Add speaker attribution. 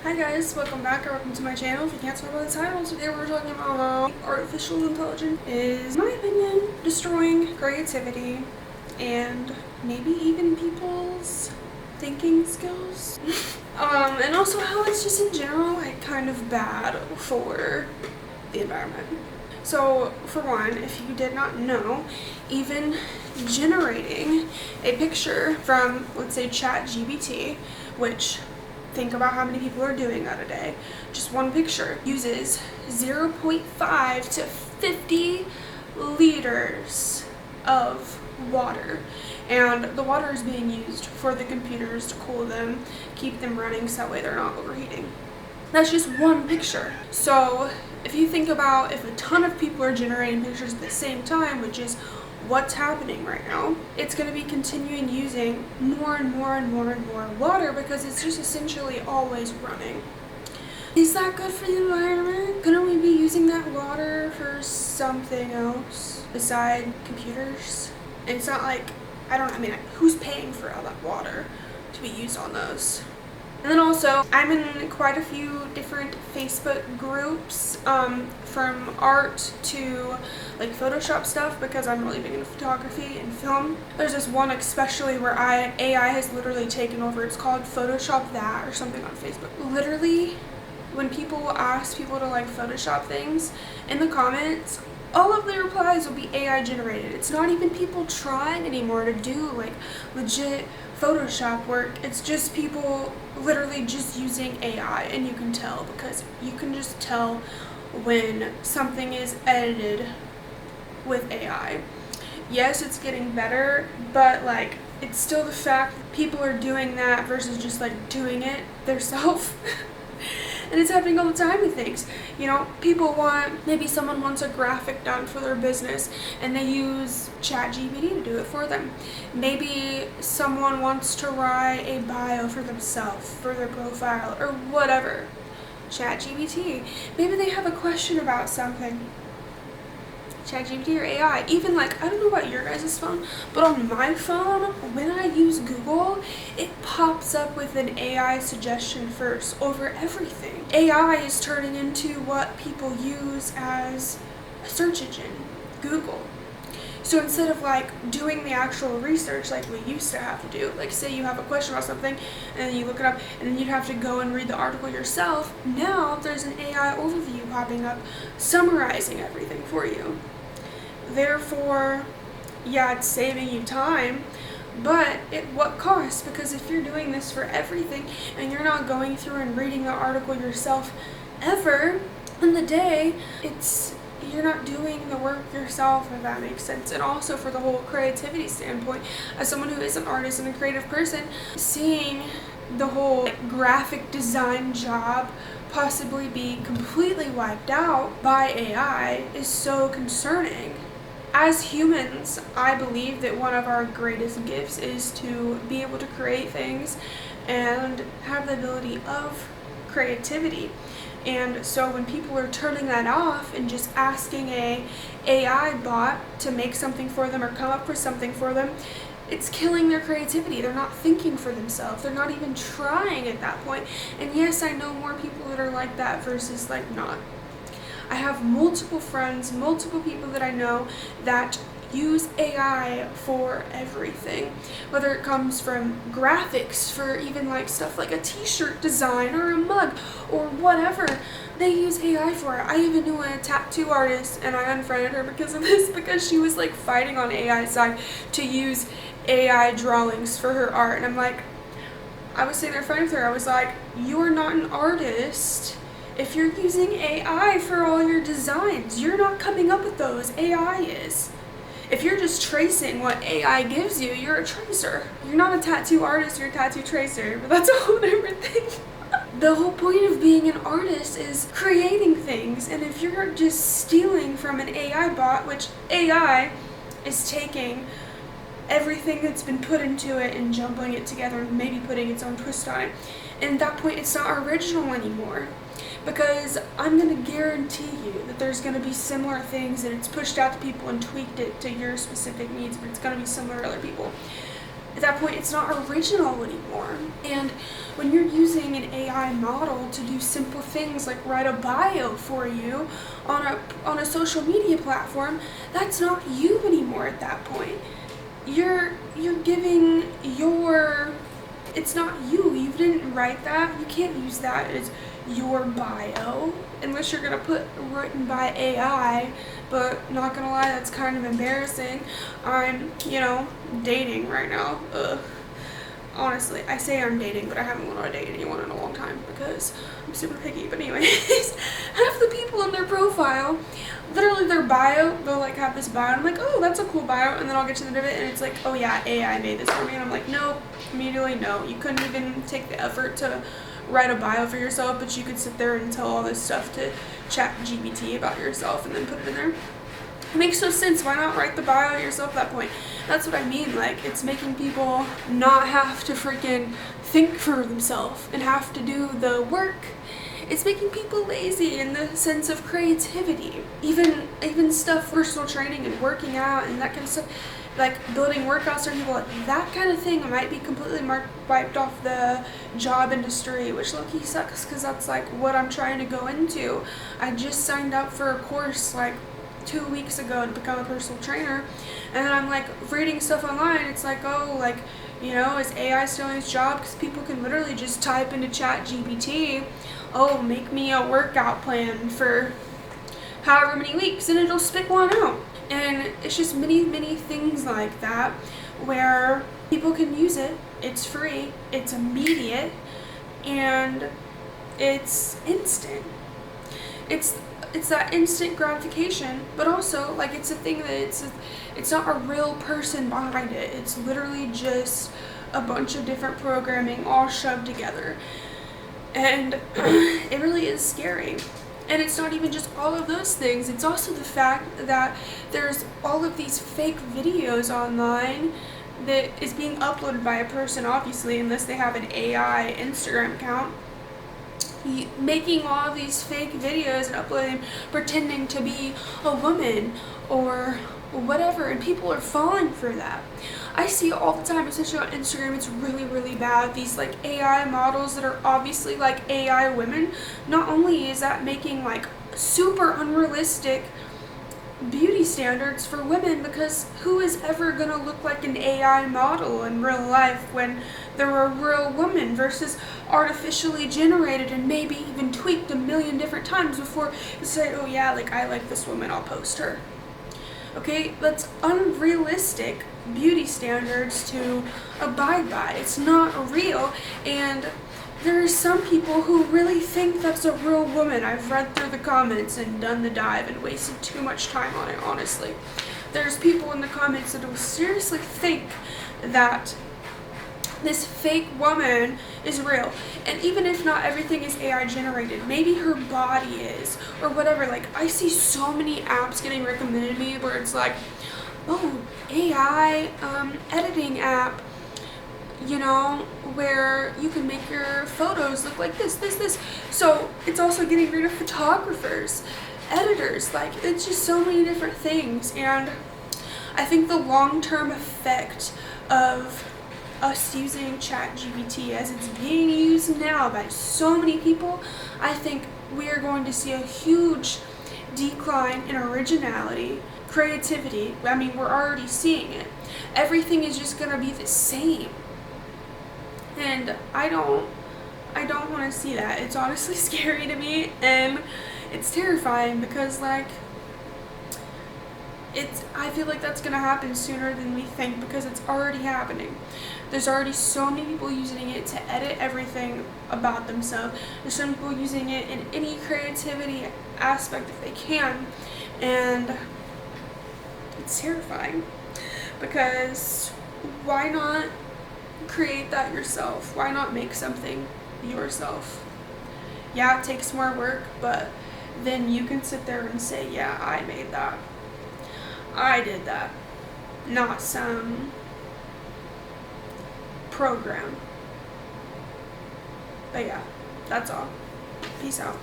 Speaker 1: Hi guys, welcome back or welcome to my channel. If you can't tell by the title, today we're talking about how artificial intelligence is, in my opinion, destroying creativity and maybe even people's thinking skills. And also how it's just in general like kind of bad for the environment. So for one, if you did not know, even generating a picture from, let's say, ChatGPT, which think about how many people are doing that a day. Just one picture uses 0.5 to 50 liters of water. And the water is being used for the computers to cool them, keep them running so that way they're not overheating. That's just one picture. So if you think about if a ton of people are generating pictures at the same time, which is what's happening right now, it's going to be continuing using more and more and more and more water because it's just essentially always running. Is that good for the environment? Couldn't we be using that water for something else besides computers? And it's not like, who's paying for all that water to be used on those? And then also, I'm in quite a few different Facebook groups, from art to like Photoshop stuff because I'm really big into photography and film. There's this one especially where AI has literally taken over. It's called Photoshop That or something on Facebook. Literally, when people ask people to like Photoshop things, in the comments, all of the replies will be AI generated. It's not even people trying anymore to do like legit Photoshop work. It's just people literally just using AI, and you can tell because you can just tell when something is edited with AI. Yes, it's getting better, but like it's still the fact that people are doing that versus just like doing it themselves. And it's happening all the time with things. You know, maybe someone wants a graphic done for their business and they use ChatGPT to do it for them. Maybe someone wants to write a bio for themselves, for their profile, or whatever. ChatGPT. Maybe they have a question about something. ChatGPT or AI. Even like, I don't know about your guys' phone, but on my phone, when I use Google, it pops up with an AI suggestion first over everything. AI is turning into what people use as a search engine, Google. So instead of like doing the actual research like we used to have to do, like say you have a question about something and then you look it up and then you'd have to go and read the article yourself, now there's an AI overview popping up summarizing everything for you. Therefore, yeah, it's saving you time, but at what cost? Because if you're doing this for everything and you're not going through and reading the article yourself ever in the day, you're not doing the work yourself, if that makes sense. And also for the whole creativity standpoint, as someone who is an artist and a creative person, seeing the whole graphic design job possibly be completely wiped out by AI is so concerning. As humans, I believe that one of our greatest gifts is to be able to create things and have the ability of creativity. And so when people are turning that off and just asking a AI bot to make something for them or come up with something for them, it's killing their creativity. They're not thinking for themselves. They're not even trying at that point. And yes, I know more people that are like that versus like not. I have multiple friends, multiple people that I know that use AI for everything. Whether it comes from graphics for even like stuff like a t-shirt design or a mug or whatever, they use AI for it. I even knew a tattoo artist and I unfriended her because of this, because she was like fighting on AI's side to use AI drawings for her art. And I'm like, I was sitting there fighting with her. I was like, you're not an artist. If you're using AI for all your designs, you're not coming up with those. AI is. If you're just tracing what AI gives you, you're a tracer. You're not a tattoo artist, you're a tattoo tracer. But that's a whole different thing. The whole point of being an artist is creating things. And if you're just stealing from an AI bot, which AI is taking everything that's been put into it and jumbling it together and maybe putting its own twist on it, and at that point it's not original anymore. Because I'm going to guarantee you that there's going to be similar things and it's pushed out to people and tweaked it to your specific needs, but it's going to be similar to other people. At that point, it's not original anymore. And when you're using an AI model to do simple things like write a bio for you on a social media platform, that's not you anymore at that point. You're giving your, it's not you. You didn't write that. You can't use that as your bio unless you're gonna put written by AI. But not gonna lie, that's kind of embarrassing. I'm, dating right now. Honestly, I say I'm dating, but I haven't gone on a date anyone in a long time because I'm super picky. But anyways, half the people in their profile, literally their bio, they'll like have this bio, and I'm like, oh, that's a cool bio, and then I'll get to the end of it, and it's like, oh yeah, AI made this for me, and I'm like, nope, immediately no. You couldn't even take the effort to write a bio for yourself, but you could sit there and tell all this stuff to ChatGPT about yourself and then put it in there. It makes no sense. Why not write the bio yourself at that point? That's what I mean. Like, it's making people not have to freaking think for themselves and have to do the work. It's making people lazy in the sense of creativity. Even stuff, personal training and working out and that kind of stuff, like building workouts for people, like that kind of thing might be completely wiped off the job industry, which low-key sucks because that's like what I'm trying to go into. I just signed up for a course like 2 weeks ago to become a personal trainer, and then I'm like reading stuff online. It's like, oh, like, is AI stealing its job? Because people can literally just type into ChatGPT, oh, make me a workout plan for however many weeks, and it'll spit one out. And it's just many things like that where people can use it. It's free, it's immediate, and it's instant. It's that instant gratification, but also like it's a thing that it's not a real person behind it. It's literally just a bunch of different programming all shoved together, and it really is scary. And it's not even just all of those things. It's also the fact that there's all of these fake videos online that is being uploaded by a person, obviously, unless they have an AI Instagram account, making all of these fake videos and uploading, pretending to be a woman or whatever, and people are falling for that. I see it all the time, especially on Instagram. It's really bad. These like AI models that are obviously like AI women. Not only is that making like super unrealistic beauty standards for women, because who is ever gonna look like an AI model in real life when they're a real woman versus artificially generated and maybe even tweaked a million different times before you say, oh yeah, like I like this woman, I'll post her. Okay, that's unrealistic beauty standards to abide by. It's not real, and there are some people who really think that's a real woman. I've read through the comments and done the dive and wasted too much time on it, honestly. There's people in the comments that will seriously think that this fake woman is real. And even if not everything is AI generated, maybe her body is, or whatever. Like, I see so many apps getting recommended to me where it's like, oh, AI editing app, where you can make your photos look like this. So it's also getting rid of photographers, editors, like it's just so many different things. And I think the long-term effect of us using ChatGPT as it's being used now by so many people, I think we are going to see a huge decline in originality, creativity. I mean, we're already seeing it. Everything is just going to be the same. And I don't want to see that. It's honestly scary to me, and it's terrifying because like I feel like that's going to happen sooner than we think, because it's already happening. There's already so many people using it to edit everything about themselves. There's so many people using it in any creativity aspect if they can, and it's terrifying, because why not create that yourself? Why not make something yourself? Yeah, it takes more work, but then you can sit there and say, yeah, I made that. I did that. Not some program. But yeah, that's all. Peace out.